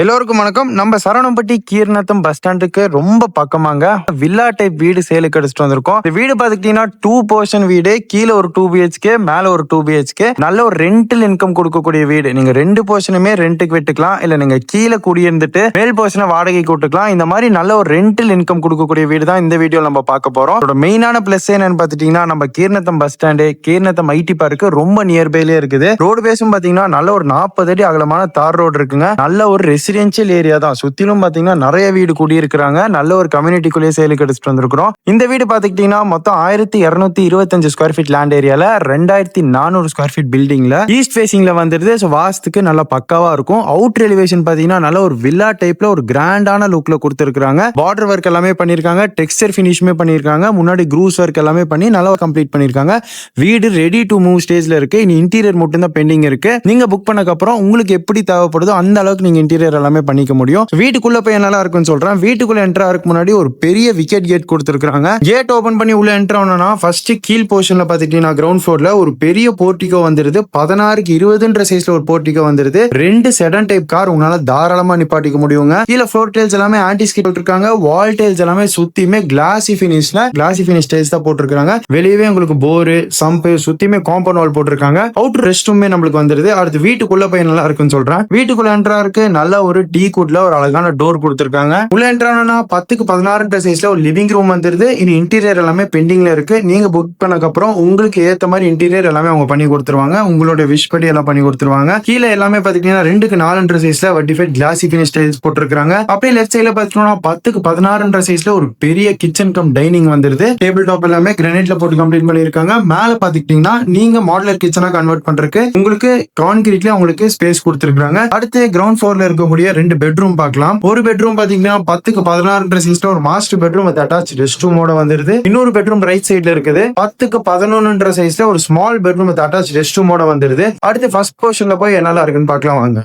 எல்லோருக்கும் வணக்கம். நம்ம சரவணம்பட்டி கீர்நத்தம் பஸ் ஸ்டாண்டுக்கு ரொம்ப பக்கமாங்க வில்லா டைப் வீடு சேலுக்கு எடுத்துட்டு வந்திருக்கோம். இந்த வீடு பாத்துக்கிட்டீங்கன்னா 2 போர்ஷன் வீடு, கீழே ஒரு 2 BHK, மேல ஒரு 2 BHK, நல்ல ஒரு ரெண்டல் இன்கம் கொடுக்கக்கூடிய வீடு. நீங்க 2 போர்ஷனுமே ரெண்டுக்கு விட்டுக்கலாம், இல்ல நீங்க கீழே குடியிருந்துட்டு மேல் போர்ஷனை வாடகைக்கு விட்டுக்கலாம். இந்த மாதிரி நல்ல ஒரு ரெண்டல் இன்கம் கொடுக்கக்கூடிய வீடு தான் இந்த வீடியோ நம்ம பார்க்க போறோம். இதோட மெயினான பிளஸ் என்னன்னு பாத்துட்டீங்கன்னா, நம்ம கீர்நத்தம் பஸ் ஸ்டாண்டு, கீர்நத்தம் ஐடி பார்க்கு ரொம்ப நியர்பைலே இருக்குது. ரோடு பேஸும் பாத்தீங்கன்னா நல்ல ஒரு 40 அடி அகலமான தார் ரோடு இருக்குங்க. நல்ல ஒரு ரெசிடென்ஷியல் ஏரியா தான். சுத்திலும் பாத்தீங்கன்னா நிறைய வீடு குடியிருக்கிறாங்க. நல்ல ஒரு கம்யூனிட்டிக்குள்ளேயே சேலுக்கு எடுத்துட்டு வந்திருக்கிறோம். இந்த வீடு பாத்துக்கிட்டீங்கன்னா மொத்தம் 1225 ஸ்கொயர் ஃபீட் லேண்ட் ஏரியால 2400 ஸ்கொயர் ஃபீட் பில்டிங்ல ஈஸ்ட் ஃபேசிங்ல வந்துருது. வாஸ்துக்கு நல்லா பக்காவா இருக்கும். அவுட் எலிவேஷன் பாத்தீங்கன்னா நல்ல ஒரு வில்லா டைப்ல ஒரு கிராண்டான லுக்ல கொடுத்திருக்காங்க. பார்டர் ஒர்க் எல்லாமே பண்ணிருக்காங்க, டெக்ஸ்டர் ஃபினிஷுமே பண்ணிருக்காங்க, முன்னாடி க்ரூஸ் ஒர்க் எல்லாமே பண்ணி நல்லா கம்ப்ளீட் பண்ணிருக்காங்க. வீடு ரெடி டு மூவ் ஸ்டேஜ்ல இருக்கு. இனி இன்டீரியர் மட்டும் தான் பெண்டிங் இருக்கு. நீங்க புக் பண்ணதுக்கு அப்புறம் உங்களுக்கு எப்படி தேவைப்படுதோ அந்த அளவுக்கு நீங்க இன்டீரியர் எல்லாமே பண்ணிக்க முடியும். வீட்டுக்குள்ள போய் நல்லா இருக்குன்னு சொல்றேன். வீட்டுக்குள்ள என்டர் ஆகிறதுக்கு முன்னாடி ஒரு பெரிய விக்கெட் கேட் கொடுத்திருக்காங்க. கேட் ஓபன் பண்ணி உள்ள என்டர் ஆனோம்னா ஃபர்ஸ்ட் கீழ் போர்ஷன்ல பாத்தீங்கன்னா கிரவுண்ட் ஃப்ளோர்ல ஒரு பெரிய போர்ட்டிகோ வந்துருது. 16x20 சைஸ்ல ஒரு போர்ட்டிகோ வந்துருது. 2 செடன் டைப் கார் உங்களால தாராளமா நிப்பாட்டிக்க முடியுங்க. கீழே ஃப்ளோர் டைல்ஸ் எல்லாமே ஆன்டி ஸ்கிட் போட்டிருக்காங்க. வால் டைல்ஸ் எல்லாமே சுத்தியுமே கிளாசி ஃபினிஷ் டைல்ஸ் தான் போட்டிருக்காங்க. வெளியவே உங்களுக்கு போரு சம்பு சுத்தியுமே காம்பவுண்ட் வால் போட்டிருக்காங்க. அவுட்டர் ரெஸ்ட் ரூமே நம்மளுக்கு வந்துருது. அடுத்து வீட்டுக்குள்ள போய் நல்லா இருக்குன்னு சொல்றேன். வீட்டுக்குள்ள என்ட்ரா இருக்கு. நல்ல ஒரு டீ குட்ல ஒரு அழகான டோர் கொடுத்திருக்காங்க. உள்ள என்ட்ரானா 10x16 சைஸ்ல ஒரு லிவிங் ரூம் வந்துருது. இனி இன்டீரியர் எல்லாமே பெண்டிங்ல இருக்கு. நீங்க புக் பண்ணதுக்கு அப்புறம் உங்களுக்கு ஏத்த மாதிரி இன்டீரியர் எல்லாமே அவங்க பண்ணி கொடுத்துருவாங்க. உங்களோட விஷ் படி எல்லாம் பண்ணி கொடுத்துருவாங்க. கீழே எல்லாமே பாத்தீங்கன்னா 2x4 சைஸ்ல வட்டிஃபைட் கிளாசி ஃபினிஷ் டைல்ஸ் போட்டிருக்காங்க. அப்படியே லெஃப்ட் சைட்ல பாத்தீங்கன்னா 10x16 சைஸ்ல ஒரு பெரிய கிச்சன் கம் டைனிங் வந்துருது. டேபிள் டாப் எல்லாமே கிரானைட்ல போட்டு கம்ப்ளீட் பண்ணிருக்காங்க. மேல பாத்துக்கிட்டீங்கன்னா நீங்க மாடுலர் கிச்சனா கன்வெர்ட் பண்றதுக்கு உங்களுக்கு கான்கிரீட்ல உங்களுக்கு ஸ்பேஸ் கொடுத்திருக்காங்க. அடுத்து கிரவுண்ட் ஃப்ளோர்ல இருக்கக்கூடிய 2 பெட்ரூம் பார்க்கலாம். ஒரு பெட்ரூம் பாத்தீங்கன்னா 10x16 சைஸ்ல ஒரு master bedroom with attach rest ரூமோட வந்துருது. இன்னொரு பெட்ரூம் ரைட் சைடுல இருக்குது. 10x11 சைஸ்ல ஒரு small bedroom with attach rest ரூமோட வந்துருது. அடுத்து ஃபர்ஸ்ட் போர்ஷன்ல போய் என்னெல்லாம் இருக்குன்னு பார்க்கலாம் வாங்க.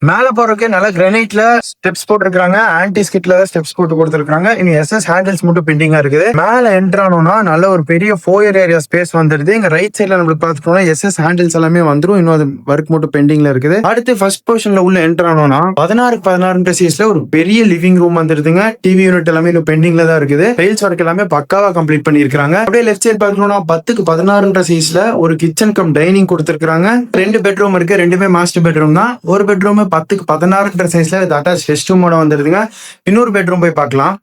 மேல போறதுக்கு நல்ல கிரானைட்ல ஸ்டெப்ஸ் போட்டிருக்காங்க. ஆன்டி ஸ்கிட்ல ஸ்டெப்ஸ் போட்டு கொடுத்திருக்காங்க. இனி SS ஹேண்டில்ஸ் மட்டும் பெண்டிங்கா இருக்குது. மேல என்டர் ஆனோம்னா நல்ல ஒரு பெரிய ஃபோயர் ஏரியா ஸ்பேஸ் வந்துருது. இங்க ரைட் சைட்ல நம்மளுக்கு பாத்துட்டோம்னா SS ஹேண்டில்ஸ் எல்லாமே வந்துரும். இன்னும் அது ஒர்க் மட்டும் பெண்டிங்ல இருக்குது. அடுத்து ஃபர்ஸ்ட் போர்ஷன்ல உள்ள என்டர் ஆனோம்னா 16x16 சைஸ்ல ஒரு பெரிய லிவிங் ரூம் வந்துருதுங்க. டிவி யூனிட் எல்லாமே இன்னும் பெண்டிங்ல தான் இருக்குது. டைல்ஸ் ஒர்க் எல்லாமே பக்காவா கம்ப்ளீட் பண்ணிருக்காங்க. அப்படியே லெஃப்ட் சைடு பாத்தோம்னா 10x16 சைஸ்ல ஒரு கிச்சன் கம் டைனிங் கொடுத்திருக்காங்க. 2 பெட்ரூம் இருக்கு. ரெண்டுமே மாஸ்டர் பெட்ரூம் தான். ஒரு பெட்ரூம் 10x16 சைஸ்ல அட்டாச் ரெஸ்ட் ரூமோட வந்துருதுங்க. இன்னொரு பெட்ரூம் போய் பார்க்கலாம்.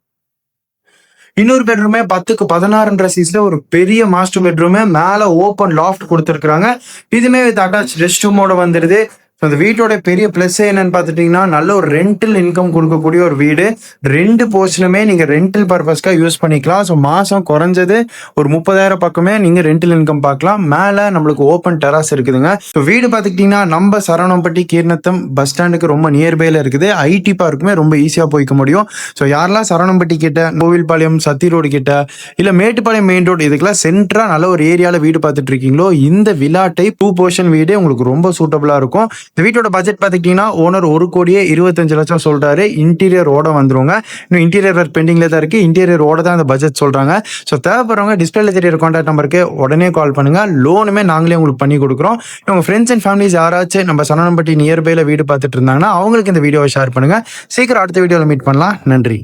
இன்னொரு பெட்ரூமே 10x16 சைஸ்ல ஒரு பெரிய மாஸ்டர் பெட்ரூம். மேல ஓபன் லாஃப்ட் கொடுத்திருக்காங்க. இதுமே வித் அட்டாச் ரெஸ்ட் ரூமோட வந்துருது. அந்த வீட்டோட பெரிய பிளஸ் என்னன்னு பாத்துட்டீங்கன்னா நல்ல ஒரு ரெண்டல் இன்கம் கொடுக்கக்கூடிய ஒரு வீடு. 2 போர்ஷனுமே நீங்க ரெண்டல் பர்பஸ்க்கா யூஸ் பண்ணிக்கலாம். ஸோ மாசம் குறைஞ்சது ஒரு 30,000 பக்கமே நீங்க ரெண்டல் இன்கம் பார்க்கலாம். மேல நம்மளுக்கு ஓப்பன் டெராஸ் இருக்குதுங்க. ஸோ வீடு பாத்துக்கிட்டீங்கன்னா நம்ம சரவணம்பட்டி கீர்நத்தம் பஸ் ஸ்டாண்டுக்கு ரொம்ப நியர்பைல இருக்குது. ஐடி பார்க்குமே ரொம்ப ஈஸியா போய்க்க முடியும். ஸோ யாரெல்லாம் சரவணம்பட்டி கிட்ட, கோவில்பாளையம் சத்தி ரோடு கிட்ட, இல்ல மேட்டுப்பாளையம் மெயின் ரோடு இதுக்கெல்லாம் சென்டரா நல்ல ஒரு ஏரியால வீடு பார்த்துட்டு இருக்கீங்களோ, இந்த வில்லா டைப் 2 போர்ஷன் வீடு உங்களுக்கு ரொம்ப சூட்டபிளா இருக்கும். இந்த வீட்டோட பட்ஜெட் பாத்துக்கிட்டீங்கன்னா ஓனர் 1,25,00,000 சொல்றாரு. இன்டீரியர் ஓட வந்துருங்க. இன்னும் இன்டீரியர் ஒர்க் பெண்டிங்ல தான் இருக்கு. இன்டீரியர் ஓட தான் அந்த பட்ஜெட் சொல்றாங்க. ஸோ தேவைப்படுறவங்க டிஸ்பிளேல தெரியற கான்டாக்ட் நம்பருக்கு உடனே கால் பண்ணுங்க. லோனுமே நாங்களே உங்களுக்கு பண்ணி கொடுக்குறோம். உங்க ஃப்ரெண்ட்ஸ் அண்ட் ஃபேமிலிஸ் யாராச்சும் நம்ம சரவணம்பட்டி நியர்பைல வீடு பார்த்துட்டு இருந்தாங்கன்னா அவங்களுக்கு இந்த வீடியோவை ஷேர் பண்ணுங்க. சீக்கிரம் அடுத்த வீடியோவில் மீட் பண்ணலாம். நன்றி.